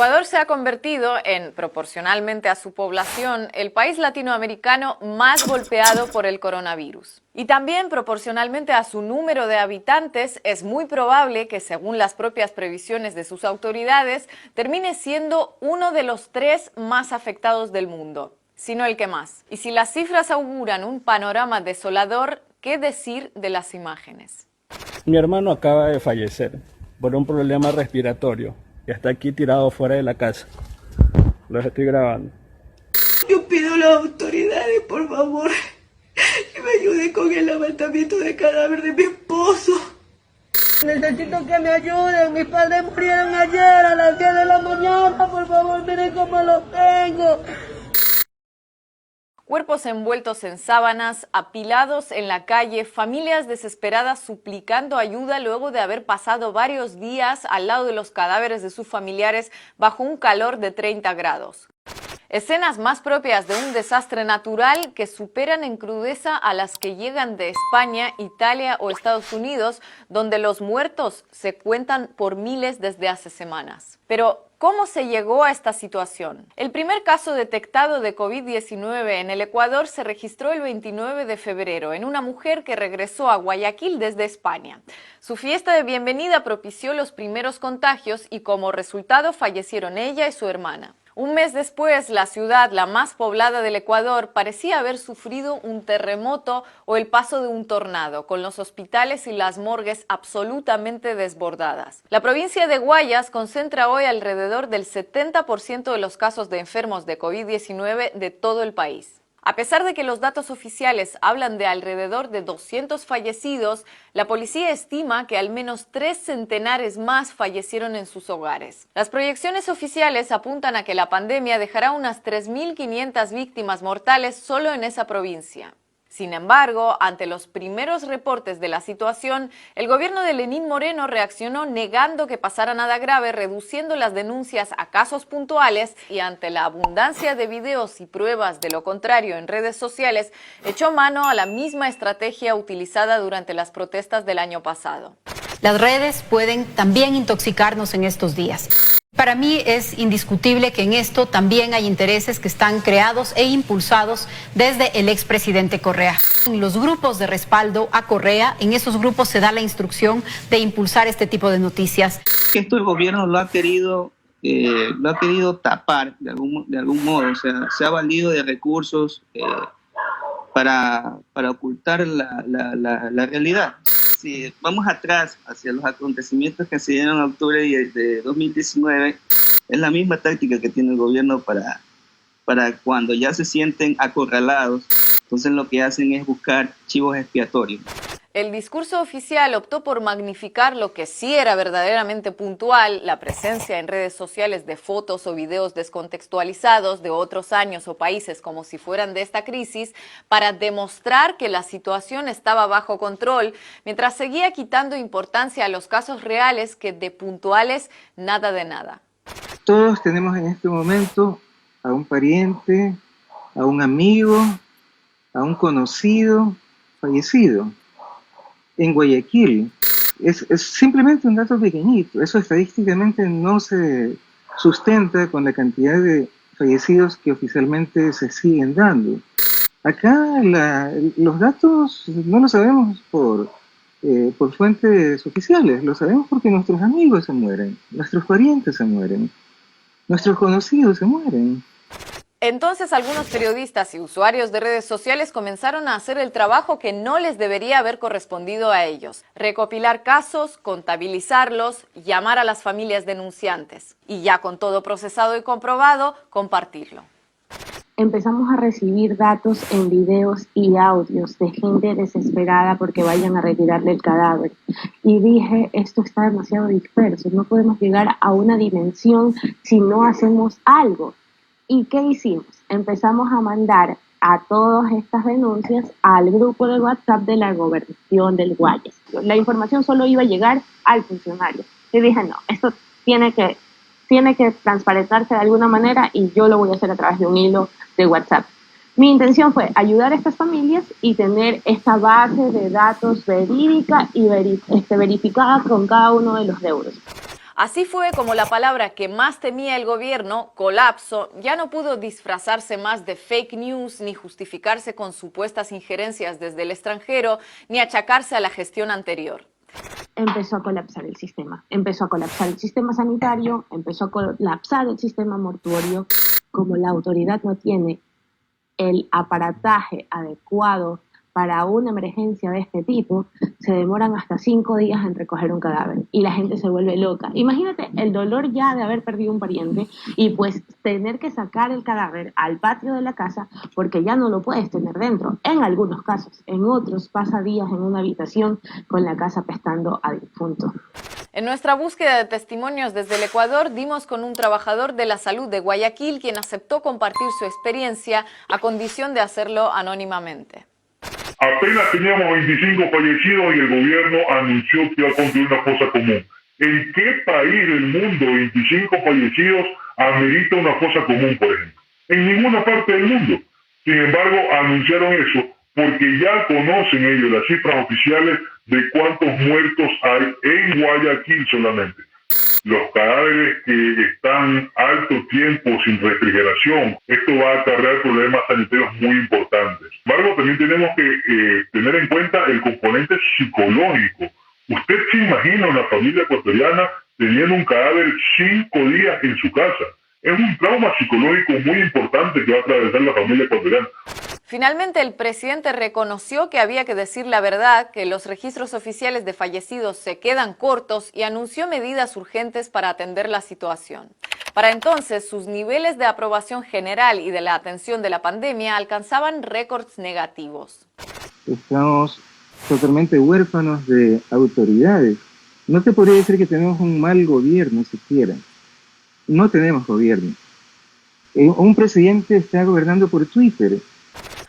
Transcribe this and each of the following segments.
Ecuador se ha convertido en, proporcionalmente a su población, el país latinoamericano más golpeado por el coronavirus. Y también, proporcionalmente a su número de habitantes, es muy probable que, según las propias previsiones de sus autoridades, termine siendo uno de los 3 más afectados del mundo, sino el que más. Y si las cifras auguran un panorama desolador, ¿qué decir de las imágenes? Mi hermano acaba de fallecer por un problema respiratorio y está aquí tirado fuera de la casa. Los estoy grabando. Yo pido a las autoridades, por favor, que me ayuden con el levantamiento del cadáver de mi esposo. Necesito que me ayuden. Mis padres murieron ayer a las 10 de la mañana. Por favor, miren cómo los tengo. Cuerpos envueltos en sábanas, apilados en la calle, familias desesperadas suplicando ayuda luego de haber pasado varios días al lado de los cadáveres de sus familiares bajo un calor de 30 grados. Escenas más propias de un desastre natural que superan en crudeza a las que llegan de España, Italia o Estados Unidos, donde los muertos se cuentan por miles desde hace semanas. Pero, ¿cómo se llegó a esta situación? El primer caso detectado de COVID-19 en el Ecuador se registró el 29 de febrero en una mujer que regresó a Guayaquil desde España. Su fiesta de bienvenida propició los primeros contagios y como resultado fallecieron ella y su hermana. Un mes después, la ciudad, la más poblada del Ecuador, parecía haber sufrido un terremoto o el paso de un tornado, con los hospitales y las morgues absolutamente desbordadas. La provincia de Guayas concentra hoy alrededor del 70% de los casos de enfermos de COVID-19 de todo el país. A pesar de que los datos oficiales hablan de alrededor de 200 fallecidos, la policía estima que al menos 3 centenares más fallecieron en sus hogares. Las proyecciones oficiales apuntan a que la pandemia dejará unas 3.500 víctimas mortales solo en esa provincia. Sin embargo, ante los primeros reportes de la situación, el gobierno de Lenín Moreno reaccionó negando que pasara nada grave, reduciendo las denuncias a casos puntuales y ante la abundancia de videos y pruebas de lo contrario en redes sociales, echó mano a la misma estrategia utilizada durante las protestas del año pasado. Las redes pueden también intoxicarnos en estos días. Para mí es indiscutible que en esto también hay intereses que están creados e impulsados desde el expresidente Correa. En los grupos de respaldo a Correa, en esos grupos se da la instrucción de impulsar este tipo de noticias. Esto el gobierno lo ha querido tapar de algún modo, o sea, se ha valido de recursos para ocultar la realidad. Si vamos atrás hacia los acontecimientos que se dieron en octubre de 2019, es la misma táctica que tiene el gobierno para cuando ya se sienten acorralados, entonces lo que hacen es buscar chivos expiatorios. El discurso oficial optó por magnificar lo que sí era verdaderamente puntual, la presencia en redes sociales de fotos o videos descontextualizados de otros años o países como si fueran de esta crisis, para demostrar que la situación estaba bajo control, mientras seguía quitando importancia a los casos reales que de puntuales nada de nada. Todos tenemos en este momento a un pariente, a un amigo, a un conocido fallecido. En Guayaquil, es simplemente un dato pequeñito, eso estadísticamente no se sustenta con la cantidad de fallecidos que oficialmente se siguen dando. Acá los datos no los sabemos por fuentes oficiales, lo sabemos porque nuestros amigos se mueren, nuestros parientes se mueren, nuestros conocidos se mueren. Entonces algunos periodistas y usuarios de redes sociales comenzaron a hacer el trabajo que no les debería haber correspondido a ellos: recopilar casos, contabilizarlos, llamar a las familias denunciantes y ya con todo procesado y comprobado, compartirlo. Empezamos a recibir datos en videos y audios de gente desesperada porque vayan a retirarle el cadáver. Y dije, esto está demasiado disperso, no podemos llegar a una dimensión si no hacemos algo. ¿Y qué hicimos? Empezamos a mandar a todas estas denuncias al grupo de WhatsApp de la gobernación del Guayas. La información solo iba a llegar al funcionario. Y dije, no, esto tiene que transparentarse de alguna manera y yo lo voy a hacer a través de un hilo de WhatsApp. Mi intención fue ayudar a estas familias y tener esta base de datos verídica y verificada con cada uno de los deudos. Así fue como la palabra que más temía el gobierno, colapso, ya no pudo disfrazarse más de fake news ni justificarse con supuestas injerencias desde el extranjero ni achacarse a la gestión anterior. Empezó a colapsar el sistema. Empezó a colapsar el sistema sanitario, empezó a colapsar el sistema mortuorio. Como la autoridad no tiene el aparataje adecuado para una emergencia de este tipo, se demoran hasta 5 días en recoger un cadáver y la gente se vuelve loca. Imagínate el dolor ya de haber perdido un pariente y pues tener que sacar el cadáver al patio de la casa porque ya no lo puedes tener dentro, en algunos casos. En otros pasa días en una habitación con la casa apestando a difunto. En nuestra búsqueda de testimonios desde el Ecuador, dimos con un trabajador de la salud de Guayaquil quien aceptó compartir su experiencia a condición de hacerlo anónimamente. Apenas teníamos 25 fallecidos y el gobierno anunció que iba a construir una fosa común. ¿En qué país del mundo 25 fallecidos amerita una fosa común, por ejemplo? En ninguna parte del mundo. Sin embargo, anunciaron eso porque ya conocen ellos las cifras oficiales de cuántos muertos hay en Guayaquil solamente. Los cadáveres que están alto tiempo sin refrigeración, esto va a acarrear problemas sanitarios muy importantes. Sin embargo, también tenemos que tener en cuenta el componente psicológico. ¿Usted se imagina una familia ecuatoriana teniendo un cadáver 5 días en su casa? Es un trauma psicológico muy importante que va a atravesar la familia ecuatoriana. Finalmente, el presidente reconoció que había que decir la verdad, que los registros oficiales de fallecidos se quedan cortos y anunció medidas urgentes para atender la situación. Para entonces, sus niveles de aprobación general y de la atención de la pandemia alcanzaban récords negativos. Estamos totalmente huérfanos de autoridades. No te podría decir que tenemos un mal gobierno siquiera. No tenemos gobierno. Un presidente está gobernando por Twitter.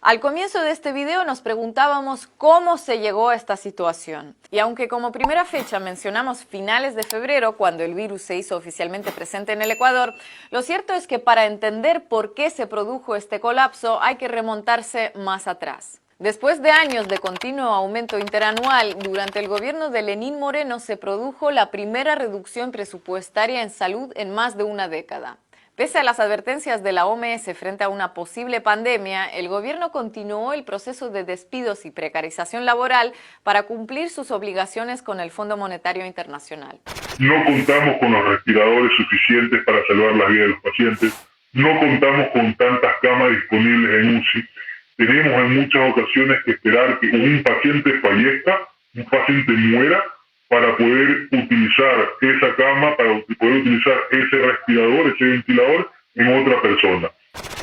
Al comienzo de este video nos preguntábamos cómo se llegó a esta situación. Y aunque como primera fecha mencionamos finales de febrero, cuando el virus se hizo oficialmente presente en el Ecuador, lo cierto es que para entender por qué se produjo este colapso hay que remontarse más atrás. Después de años de continuo aumento interanual, durante el gobierno de Lenín Moreno se produjo la primera reducción presupuestaria en salud en más de una década. Pese a las advertencias de la OMS frente a una posible pandemia, el gobierno continuó el proceso de despidos y precarización laboral para cumplir sus obligaciones con el Fondo Monetario Internacional. No contamos con los respiradores suficientes para salvar la vida de los pacientes, no contamos con tantas camas disponibles en UCI, tenemos en muchas ocasiones que esperar que un paciente fallezca, un paciente muera, para poder utilizar esa cama, para poder utilizar ese respirador, ese ventilador en otra persona.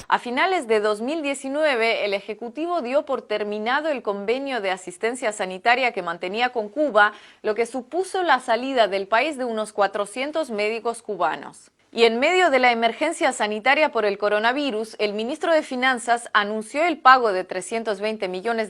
A finales de 2019, el Ejecutivo dio por terminado el convenio de asistencia sanitaria que mantenía con Cuba, lo que supuso la salida del país de unos 400 médicos cubanos. Y en medio de la emergencia sanitaria por el coronavirus, el ministro de Finanzas anunció el pago de $320 millones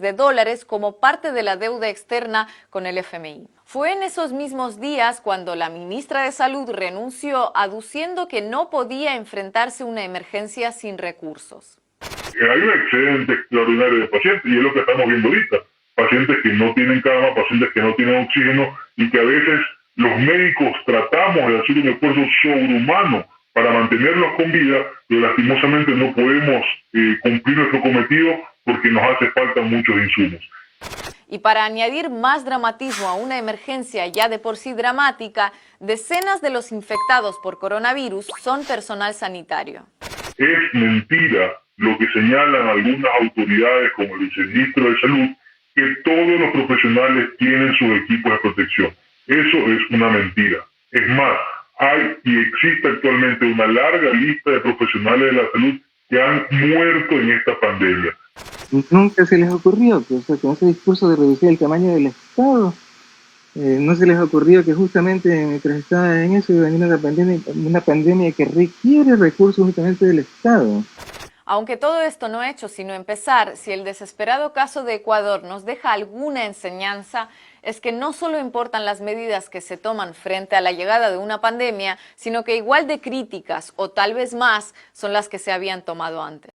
como parte de la deuda externa con el FMI. Fue en esos mismos días cuando la ministra de Salud renunció, aduciendo que no podía enfrentarse a una emergencia sin recursos. Hay un excedente extraordinario de pacientes y es lo que estamos viendo ahorita. Pacientes que no tienen cama, pacientes que no tienen oxígeno y que a veces los médicos tratamos de hacer un esfuerzo sobrehumano para mantenerlos con vida, pero lastimosamente no podemos cumplir nuestro cometido porque nos hace falta muchos insumos. Y para añadir más dramatismo a una emergencia ya de por sí dramática, decenas de los infectados por coronavirus son personal sanitario. Es mentira lo que señalan algunas autoridades como el viceministro de Salud, que todos los profesionales tienen sus equipos de protección. Eso es una mentira. Es más, hay y existe actualmente una larga lista de profesionales de la salud que han muerto en esta pandemia. Nunca se les ocurrió, o sea, con ese discurso de reducir el tamaño del Estado, no se les ocurrió que justamente mientras estaba en eso iba a venir una pandemia que requiere recursos justamente del Estado. Aunque todo esto no ha hecho sino empezar, si el desesperado caso de Ecuador nos deja alguna enseñanza, es que no solo importan las medidas que se toman frente a la llegada de una pandemia, sino que igual de críticas, o tal vez más, son las que se habían tomado antes.